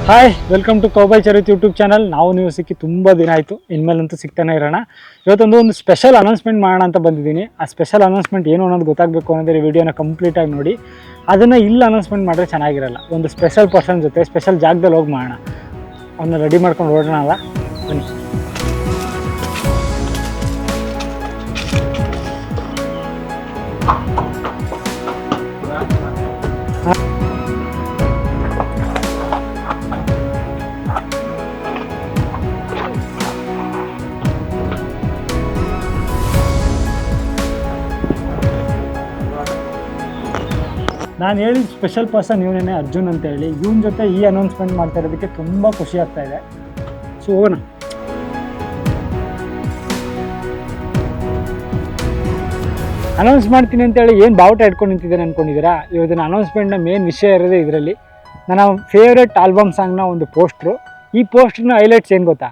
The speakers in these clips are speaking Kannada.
Hi, welcome to cowboy Charith YouTube channel. ನೀವು ಸಿಕ್ಕಿ ತುಂಬ ದಿನ ಆಯಿತು, ಇನ್ಮೇಲಂತೂ ಸಿಗ್ತಾನೆ ಇರೋಣ. ಇವತ್ತೊಂದು ಸ್ಪೆಷಲ್ ಅನೌನ್ಸ್ಮೆಂಟ್ ಮಾಡೋಣ ಅಂತ ಬಂದಿದ್ದೀನಿ. ಆ ಸ್ಪೆಷಲ್ ಅನೌನ್ಸ್ಮೆಂಟ್ ಏನು ಅನ್ನೋದು ಗೊತ್ತಾಗಬೇಕು ಅಂದರೆ ವಿಡಿಯೋನ ಕಂಪ್ಲೀಟಾಗಿ ನೋಡಿ. ಅದನ್ನು ಇಲ್ಲಿ ಅನೌನ್ಸ್ಮೆಂಟ್ ಮಾಡಿದ್ರೆ ಚೆನ್ನಾಗಿರಲ್ಲ. ಒಂದು ಸ್ಪೆಷಲ್ ಪರ್ಸನ್ ಜೊತೆ ಸ್ಪೆಷಲ್ ಜಾಗದಲ್ಲಿ ಹೋಗಿ ಮಾಡೋಣ. ಅವನ್ನ ರೆಡಿ ಮಾಡ್ಕೊಂಡು ಹೊರಡೋಣ ಅಲ್ಲ, ಬನ್ನಿ. ನಾನು ಹೇಳಿದ ಸ್ಪೆಷಲ್ ಪರ್ಸನ್ ಇವನೇ, ಅರ್ಜುನ್ ಅಂತ ಹೇಳಿ. ಇವನ ಜೊತೆ ಈ ಅನೌನ್ಸ್ಮೆಂಟ್ ಮಾಡ್ತಾ ಇರೋದಕ್ಕೆ ತುಂಬ ಖುಷಿ ಆಗ್ತಾ ಇದೆ. ಸೊ ಹೋಗೋಣ. ಅನೌನ್ಸ್ ಮಾಡ್ತೀನಿ ಅಂತೇಳಿ ಏನು ಬಾವುಟ ಇಟ್ಕೊಂಡು ನಿಂತಿದ್ದೇನೆ ಅಂದ್ಕೊಂಡಿದ್ದೀರಾ? ಇವತ್ತಿನ ಅನೌನ್ಸ್ಮೆಂಟ್ನ ಮೇನ್ ವಿಷಯ ಇರೋದೇ ಇದರಲ್ಲಿ. ನನ್ನ ಫೇವ್ರೆಟ್ ಆಲ್ಬಮ್ ಸಾಂಗ್ನ ಒಂದು ಪೋಸ್ಟ್ರು. ಈ ಪೋಸ್ಟ್ರನ್ನ ಹೈಲೈಟ್ಸ್ ಏನು ಗೊತ್ತಾ?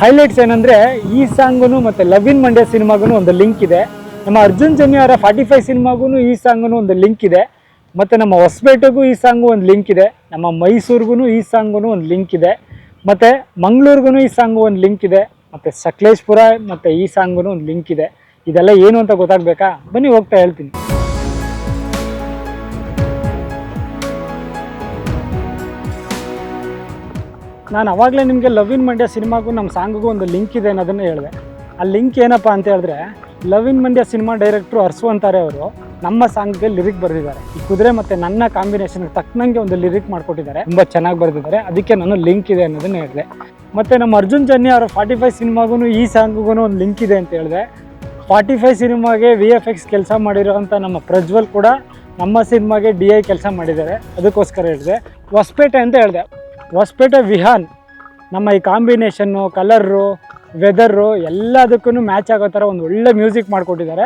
ಹೈಲೈಟ್ಸ್ ಏನಂದರೆ, ಈ ಸಾಂಗೂ ಮತ್ತು ಲವ್ ಇನ್ ಮಂಡ್ಯ ಸಿನಿಮಾಗೂ ಒಂದು ಲಿಂಕ್ ಇದೆ. ನಮ್ಮ ಅರ್ಜುನ್ ಜನ್ಯ ಅವರ 45 ಸಿನಿಮಾಗೂ ಈ ಸಾಂಗೂ ಒಂದು ಲಿಂಕ್ ಇದೆ. ಮತ್ತು ನಮ್ಮ ಹೊಸಪೇಟೆಗೂ ಈ ಸಾಂಗು ಒಂದು ಲಿಂಕ್ ಇದೆ. ನಮ್ಮ ಮೈಸೂರಿಗೂ ಈ ಸಾಂಗೂ ಒಂದು ಲಿಂಕ್ ಇದೆ. ಮತ್ತು ಮಂಗಳೂರಿಗೂ ಈ ಸಾಂಗು ಒಂದು ಲಿಂಕ್ ಇದೆ. ಮತ್ತು ಸಕಲೇಶ್ಪುರ ಮತ್ತು ಈ ಸಾಂಗೂ ಒಂದು ಲಿಂಕ್ ಇದೆ. ಇದೆಲ್ಲ ಏನು ಅಂತ ಗೊತ್ತಾಗಬೇಕಾ? ಬನ್ನಿ ಹೋಗ್ತಾ ಹೇಳ್ತೀನಿ. ನಾನು ಅವಾಗಲೇ ನಿಮಗೆ ಲವ್ ಇನ್ ಮಂಡ್ಯ ಸಿನಿಮಾಗೂ ನಮ್ಮ ಸಾಂಗಿಗೂ ಒಂದು ಲಿಂಕ್ ಇದೆ ಅನ್ನೋದನ್ನು ಹೇಳಿದೆ. ಆ ಲಿಂಕ್ ಏನಪ್ಪ ಅಂತ ಹೇಳಿದ್ರೆ, ಲವ್ ಇನ್ ಮಂಡ್ಯ ಸಿನಿಮಾ ಡೈರೆಕ್ಟ್ರು ಅರ್ಸು ಅಂತಾರೆ ಅವರು ನಮ್ಮ ಸಾಂಗ್ಗೆ ಲಿರಿಕ್ ಬರೆದಿದ್ದಾರೆ. ಈ ಕುದುರೆ ಮತ್ತು ನನ್ನ ಕಾಂಬಿನೇಷನ್ಗೆ ತಕ್ಕನಂಗೆ ಒಂದು ಲಿರಿಕ್ ಮಾಡಿಕೊಟ್ಟಿದ್ದಾರೆ. ತುಂಬ ಚೆನ್ನಾಗಿ ಬರೆದಿದ್ದಾರೆ. ಅದಕ್ಕೆ ನಾನು ಲಿಂಕ್ ಇದೆ ಅನ್ನೋದನ್ನು ಹೇಳಿದೆ. ಮತ್ತು ನಮ್ಮ ಅರ್ಜುನ್ ಜನ್ಯ ಅವರ 45 ಸಿನಿಮಾಗೂ ಈ ಸಾಂಗಿಗೂ ಒಂದು ಲಿಂಕ್ ಇದೆ ಅಂತ ಹೇಳಿದೆ. 45 ಸಿನಿಮಾಗೆ VFX ಕೆಲಸ ಮಾಡಿರೋವಂಥ ನಮ್ಮ ಪ್ರಜ್ವಲ್ ಕೂಡ ನಮ್ಮ ಸಿನಿಮಾಗೆ DI ಕೆಲಸ ಮಾಡಿದ್ದಾರೆ. ಅದಕ್ಕೋಸ್ಕರ ಹೇಳಿದೆ. ಹೊಸಪೇಟೆ ಅಂತ ಹೇಳಿದೆ. ಹೊಸಪೇಟೆ ವಿಹಾನ್ ನಮ್ಮ ಈ ಕಾಂಬಿನೇಷನ್ನು, ಕಲರು, ವೆದರು ಎಲ್ಲದಕ್ಕೂ ಮ್ಯಾಚ್ ಆಗೋ ಥರ ಒಂದು ಒಳ್ಳೆ ಮ್ಯೂಸಿಕ್ ಮಾಡಿಕೊಟ್ಟಿದ್ದಾರೆ.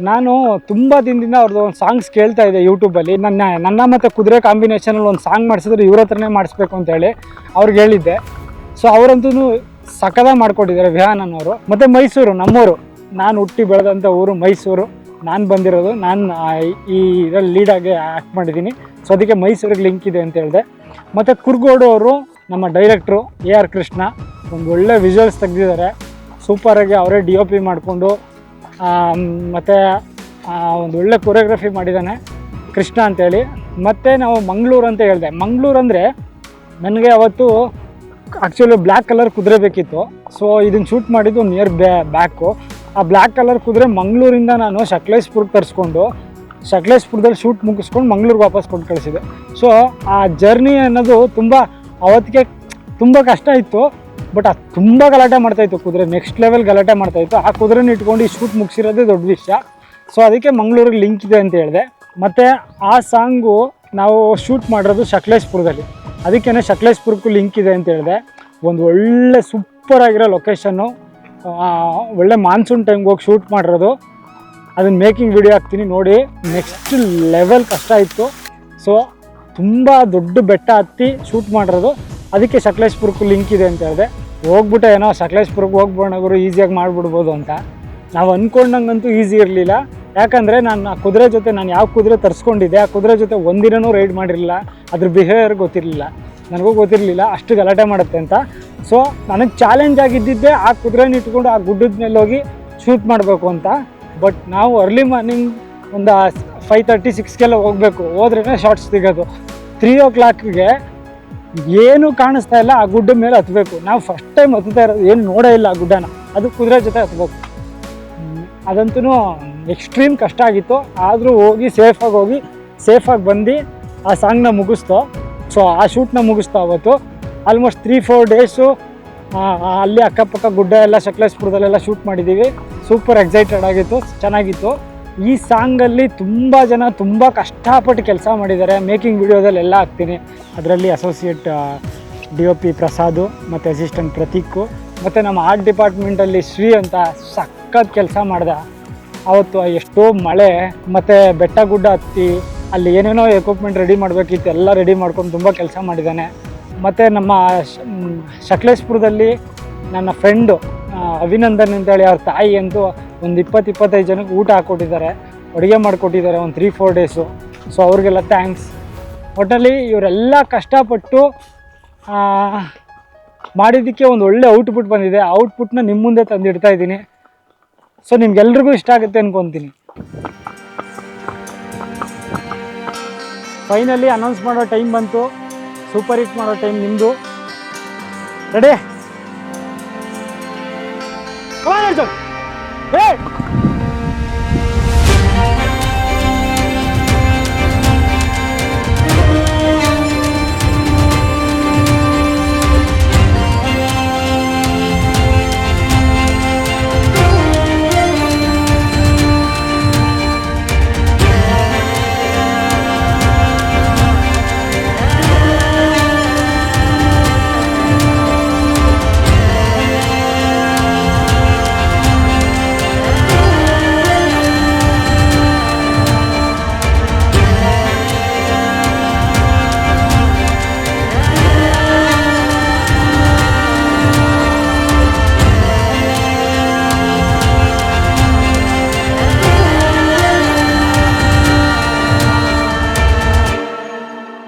ನಾನು ತುಂಬ ದಿನದಿಂದ ಅವ್ರದ್ದು ಒಂದು ಸಾಂಗ್ಸ್ ಕೇಳ್ತಾ ಇದ್ದೆ ಯೂಟ್ಯೂಬಲ್ಲಿ. ನನ್ನ ಮತ್ತು ಕುದುರೆ ಕಾಂಬಿನೇಷನಲ್ಲಿ ಒಂದು ಸಾಂಗ್ ಮಾಡಿಸಿದ್ರೆ ಇವ್ರ ಹತ್ರನೇ ಮಾಡಿಸ್ಬೇಕು ಅಂತೇಳಿ ಅವ್ರಿಗೆ ಹೇಳಿದ್ದೆ. ಸೊ ಅವರಂತೂ ಸಖತ್ತಾಗಿ ಮಾಡಿಕೊಟ್ಟಿದ್ದಾರೆ ವಿಹಾನ್ ಅನ್ನೋರು. ಮತ್ತು ಮೈಸೂರು ನಮ್ಮೂರು, ನಾನು ಹುಟ್ಟಿ ಬೆಳೆದಂಥ ಊರು ಮೈಸೂರು. ನಾನು ಬಂದಿರೋದು, ನಾನು ಈ ಇದರಲ್ಲಿ ಲೀಡಾಗಿ ಆ್ಯಕ್ಟ್ ಮಾಡಿದ್ದೀನಿ. ಸೊ ಅದಕ್ಕೆ ಮೈಸೂರಿಗೆ ಲಿಂಕ್ ಇದೆ ಅಂತ ಹೇಳಿದೆ. ಮತ್ತು ಕುರ್ಗೋಡು ಅವರು ನಮ್ಮ ಡೈರೆಕ್ಟ್ರು AR ಕೃಷ್ಣ ಒಂದು ಒಳ್ಳೆ ವಿಜುವಲ್ಸ್ ತೆಗೆದಿದ್ದಾರೆ. ಸೂಪರಾಗಿ ಅವರೇ DOP ಮಾಡಿಕೊಂಡು ಮತ್ತು ಒಂದು ಒಳ್ಳೆ ಕೊರಿಯೋಗ್ರಫಿ ಮಾಡಿದ್ದಾನೆ ಕೃಷ್ಣ ಅಂತೇಳಿ. ಮತ್ತು ನಾವು ಮಂಗಳೂರು ಅಂತ ಹೇಳಿದೆ. ಮಂಗಳೂರು ಅಂದರೆ ನನಗೆ ಅವತ್ತು ಆ್ಯಕ್ಚುಲಿ ಬ್ಲ್ಯಾಕ್ ಕಲರ್ ಕುದುರೆ ಬೇಕಿತ್ತು. ಸೊ ಇದನ್ನು ಶೂಟ್ ಮಾಡಿದ್ದು ಒಂದು ನಿಯರ್ ಬ್ಯಾಕು. ಆ ಬ್ಲ್ಯಾಕ್ ಕಲರ್ ಕುದುರೆ ಮಂಗಳೂರಿಂದ ನಾನು ಸಕಲೇಶ್ಪುರಕ್ಕೆ ತರಿಸ್ಕೊಂಡು ಸಕಲೇಶ್ಪುರದಲ್ಲಿ ಶೂಟ್ ಮುಗಿಸ್ಕೊಂಡು ಮಂಗಳೂರಿಗೆ ವಾಪಸ್ ಕೊಟ್ಟು ಕಳಿಸಿದೆ. ಸೊ ಆ ಜರ್ನಿ ಅನ್ನೋದು ಅವತ್ತಿಗೆ ತುಂಬ ಕಷ್ಟ ಇತ್ತು. ಬಟ್ ಅದು ತುಂಬ ಗಲಾಟೆ ಮಾಡ್ತಾಯಿತ್ತು ಕುದುರೆ, ನೆಕ್ಸ್ಟ್ ಲೆವೆಲ್ ಗಲಾಟೆ ಮಾಡ್ತಾಯಿತ್ತು. ಆ ಕುದುರೆನ ಇಟ್ಕೊಂಡು ಈ ಶೂಟ್ ಮುಗಿಸಿರೋದೇ ದೊಡ್ಡ ವಿಷಯ. ಸೊ ಅದಕ್ಕೆ ಮಂಗಳೂರಿಗೆ ಲಿಂಕ್ ಇದೆ ಅಂತ ಹೇಳಿದೆ. ಮತ್ತು ಆ ಸಾಂಗು ನಾವು ಶೂಟ್ ಮಾಡಿರೋದು ಸಕಲೇಶ್ಪುರದಲ್ಲಿ. ಅದಕ್ಕೇ ಸಕಲೇಶ್ಪುರಕ್ಕೂ ಲಿಂಕ್ ಇದೆ ಅಂತ ಹೇಳಿದೆ. ಒಂದು ಒಳ್ಳೆ ಸೂಪರಾಗಿರೋ ಲೊಕೇಶನ್ನು, ಒಳ್ಳೆ ಮಾನ್ಸೂನ್ ಟೈಮ್ಗೆ ಹೋಗಿ ಶೂಟ್ ಮಾಡಿರೋದು. ಅದನ್ನು ಮೇಕಿಂಗ್ ವಿಡಿಯೋ ಹಾಕ್ತೀನಿ ನೋಡಿ. ನೆಕ್ಸ್ಟ್ ಲೆವೆಲ್ ಕಷ್ಟ ಇತ್ತು. ಸೊ ತುಂಬ ದೊಡ್ಡ ಬೆಟ್ಟ ಹತ್ತಿ ಶೂಟ್ ಮಾಡಿರೋದು. ಅದಕ್ಕೆ ಸಕಲೇಶ್ಪುರಕ್ಕೂ ಲಿಂಕ್ ಇದೆ ಅಂತ ಹೇಳಿದೆ. ಹೋಗ್ಬಿಟ್ಟೆ ಏನೋ ಸಕಲೇಶ್ಪುರಕ್ಕೆ ಹೋಗ್ಬೋಣವರು ಈಸಿಯಾಗಿ ಮಾಡಿಬಿಡ್ಬೋದು ಅಂತ. ನಾವು ಅಂದ್ಕೊಂಡಂಗಂತೂ ಈಸಿ ಇರಲಿಲ್ಲ. ಯಾಕಂದರೆ ನಾನು ಆ ಕುದುರೆ ಜೊತೆ ನಾನು ಯಾವ ಕುದುರೆ ತರಿಸ್ಕೊಂಡಿದ್ದೆ ಆ ಕುದುರೆ ಜೊತೆ ಒಂದಿನೂ ರೈಡ್ ಮಾಡಿರಲಿಲ್ಲ. ಅದ್ರ ಬಿಹೇವಿಯರ್ ಗೊತ್ತಿರಲಿಲ್ಲ, ನನಗೂ ಗೊತ್ತಿರಲಿಲ್ಲ ಅಷ್ಟು ಗಲಾಟೆ ಮಾಡುತ್ತೆ ಅಂತ. ಸೊ ನನಗೆ ಚಾಲೆಂಜ್ ಆಗಿದ್ದಿದ್ದೆ ಆ ಕುದುರೆನ ಇಟ್ಕೊಂಡು ಆ ಗುಡ್ಡದ ಮೇಲೆ ಹೋಗಿ ಶೂಟ್ ಮಾಡಬೇಕು ಅಂತ. ಬಟ್ ನಾವು ಅರ್ಲಿ ಮಾರ್ನಿಂಗ್ ಒಂದು 5:30-6 ಹೋಗಬೇಕು. ಹೋದ್ರೇ ಶಾರ್ಟ್ಸ್ ಸಿಗೋದು. 3 o'clockಗೆ ಏನೂ ಕಾಣಿಸ್ತಾ ಇಲ್ಲ. ಆ ಗುಡ್ಡ ಮೇಲೆ ಹತ್ತಬೇಕು. ನಾವು ಫಸ್ಟ್ ಟೈಮ್ ಹತ್ತುತ್ತಾ ಇರೋದು, ಏನು ನೋಡೇ ಇಲ್ಲ ಆ ಗುಡ್ಡನ. ಅದು ಕುದುರೆ ಜೊತೆ ಹತ್ಬೇಕು. ಅದಂತೂ ಎಕ್ಸ್ಟ್ರೀಮ್ ಕಷ್ಟ ಆಗಿತ್ತು. ಆದರೂ ಹೋಗಿ ಸೇಫಾಗಿ ಬಂದು ಆ ಸಾಂಗ್ನ ಮುಗಿಸ್ತು. ಸೊ ಆ ಶೂಟ್ನ ಮುಗಿಸ್ತು. ಅವತ್ತು ಆಲ್ಮೋಸ್ಟ್ 3-4 ಡೇಸು ಅಲ್ಲಿ ಅಕ್ಕಪಕ್ಕ ಗುಡ್ಡ ಎಲ್ಲ ಸಕಲೇಶ್ಪುರದಲ್ಲೆಲ್ಲ ಶೂಟ್ ಮಾಡಿದ್ದೀವಿ. ಸೂಪರ್ ಎಕ್ಸೈಟೆಡ್ ಆಗಿತ್ತು, ಚೆನ್ನಾಗಿತ್ತು. ಈ ಸಾಂಗಲ್ಲಿ ತುಂಬ ಜನ ತುಂಬ ಕಷ್ಟಪಟ್ಟು ಕೆಲಸ ಮಾಡಿದ್ದಾರೆ. ಮೇಕಿಂಗ್ ವಿಡಿಯೋದಲ್ಲಿ ಎಲ್ಲ ಹಾಕ್ತೀನಿ. ಅದರಲ್ಲಿ ಅಸೋಸಿಯೇಟ್ DOP ಪ್ರಸಾದು ಮತ್ತು ಅಸಿಸ್ಟೆಂಟ್ ಪ್ರತೀಕು ಮತ್ತು ನಮ್ಮ ಆರ್ಟ್ ಡಿಪಾರ್ಟ್ಮೆಂಟಲ್ಲಿ ಶ್ರೀ ಅಂತ ಸಖತ್ ಕೆಲಸ ಮಾಡ್ದೆ. ಅವತ್ತು ಎಷ್ಟೋ ಮಳೆ ಮತ್ತು ಬೆಟ್ಟ ಗುಡ್ಡ ಹತ್ತಿ ಅಲ್ಲಿ ಏನೇನೋ ಎಕ್ವಿಪ್ಮೆಂಟ್ ರೆಡಿ ಮಾಡಬೇಕಿತ್ತು, ಎಲ್ಲ ರೆಡಿ ಮಾಡ್ಕೊಂಡು ತುಂಬ ಕೆಲಸ ಮಾಡಿದ್ದಾನೆ. ಮತ್ತು ನಮ್ಮ ಸಕಲೇಶ್ಪುರದಲ್ಲಿ ನನ್ನ ಫ್ರೆಂಡು ಅಭಿನಂದನ್ ಅಂತೇಳಿ ಅವ್ರ ತಾಯಿ ಅಂತೂ ಒಂದು 20-25 ಜನಕ್ಕೆ ಊಟ ಹಾಕ್ಕೊಟ್ಟಿದ್ದಾರೆ. ಅಡುಗೆ ಮಾಡಿಕೊಟ್ಟಿದ್ದಾರೆ ಒಂದು 3-4 ಡೇಸು. ಸೊ ಅವ್ರಿಗೆಲ್ಲ ಥ್ಯಾಂಕ್ಸ್. ಒಟ್ಟಲ್ಲಿ ಇವರೆಲ್ಲ ಕಷ್ಟಪಟ್ಟು ಮಾಡಿದ್ದಕ್ಕೆ ಒಂದು ಒಳ್ಳೆ ಔಟ್ಪುಟ್ ಬಂದಿದೆ. ಔಟ್ಪುಟ್ನ ನಿಮ್ಮ ಮುಂದೆ ತಂದಿಡ್ತಾ ಇದ್ದೀನಿ. ಸೊ ನಿಮ್ಗೆಲ್ರಿಗೂ ಇಷ್ಟ ಆಗುತ್ತೆ ಅನ್ಕೊತೀನಿ. ಫೈನಲಿ ಅನೌನ್ಸ್ ಮಾಡೋ ಟೈಮ್ ಬಂತು. ಸೂಪರ್ ಹಿಟ್ ಮಾಡೋ ಟೈಮ್ ನಿಮ್ಮದು. ರೆಡಿ? ಹೇ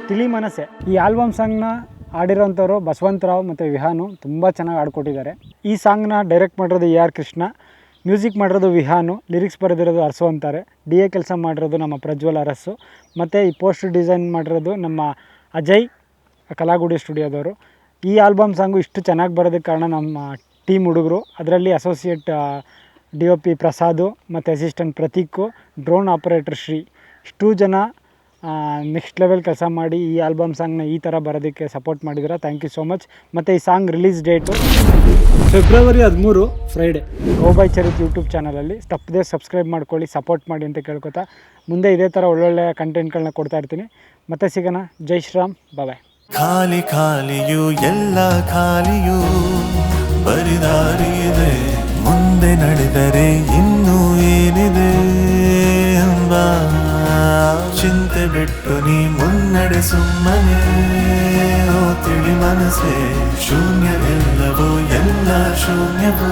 ತಿಳಿ ಮನಸ್ಸೆ. ಈ ಆಲ್ಬಮ್ ಸಾಂಗ್ನ ಆಡಿರೋಂಥವ್ರು ಬಸವಂತರಾವ್ ಮತ್ತು ವಿಹಾನು ತುಂಬ ಚೆನ್ನಾಗಿ ಆಡ್ಕೊಟ್ಟಿದ್ದಾರೆ. ಈ ಸಾಂಗ್ನ ಡೈರೆಕ್ಟ್ ಮಾಡಿರೋದು AR ಕೃಷ್ಣ, ಮ್ಯೂಸಿಕ್ ಮಾಡಿರೋದು ವಿಹಾನು, ಲಿರಿಕ್ಸ್ ಬರೆದಿರೋದು ಅರಸು ಅಂತಾರೆ, DA ಕೆಲಸ ಮಾಡಿರೋದು ನಮ್ಮ ಪ್ರಜ್ವಲ್ ಅರಸು, ಮತ್ತು ಈ ಪೋಸ್ಟರ್ ಡಿಸೈನ್ ಮಾಡಿರೋದು ನಮ್ಮ ಅಜಯ್ ಕಲಾಗುಡಿ ಸ್ಟುಡಿಯೋದವರು. ಈ ಆಲ್ಬಮ್ ಸಾಂಗು ಇಷ್ಟು ಚೆನ್ನಾಗಿ ಬರೋದಕ್ಕೆ ಕಾರಣ ನಮ್ಮ ಟೀಮ್ ಹುಡುಗರು. ಅದರಲ್ಲಿ ಅಸೋಸಿಯೇಟ್ DOP ಪ್ರಸಾದು ಮತ್ತು ಅಸಿಸ್ಟೆಂಟ್ ಪ್ರತೀಕು, ಡ್ರೋನ್ ಆಪರೇಟರ್ ಶ್ರೀ, ಇಷ್ಟೂ ಜನ ನೆಕ್ಸ್ಟ್ ಲೆವೆಲ್ ಕೆಲಸ ಮಾಡಿ ಈ ಆಲ್ಬಮ್ ಸಾಂಗ್ನ ಈ ಥರ ಬರೋದಕ್ಕೆ ಸಪೋರ್ಟ್ ಮಾಡಿದ್ದೀರಾ. Thank you so much. ಮತ್ತು ಈ song release date February 13 Friday. Go by Charith YouTube ಚಾನಲಲ್ಲಿ ತಪ್ಪದೆ ಸಬ್ಸ್ಕ್ರೈಬ್ ಮಾಡ್ಕೊಳ್ಳಿ, ಸಪೋರ್ಟ್ ಮಾಡಿ ಅಂತ ಕೇಳ್ಕೊತಾ ಮುಂದೆ ಇದೇ ಥರ ಒಳ್ಳೊಳ್ಳೆ ಕಂಟೆಂಟ್ಗಳನ್ನ ಕೊಡ್ತಾ ಇರ್ತೀನಿ. ಮತ್ತೆ ಸಿಗೋಣ. ಜೈ ಶ್ರೀರಾಮ್. ಬಾಯ್. ಖಾಲಿ ಖಾಲಿಯು ಎಲ್ಲ ಖಾಲಿಯು ಬರಿದಾರಿ ಇದೆ, ಮುಂದೆ ನಡೆದರೆ ಇನ್ನೂ ಏನಿದೆ ಎಂಬ ಚಿಂತೆ ಬಿಟ್ಟು ನೀ ಮುನ್ನಡೆ ಸುಮ್ಮನೆ. ಓ ತಿಳಿ ಮನಸ್ಸೆ, ಶೂನ್ಯವೆಲ್ಲವೂ ಎಲ್ಲ ಶೂನ್ಯವೂ.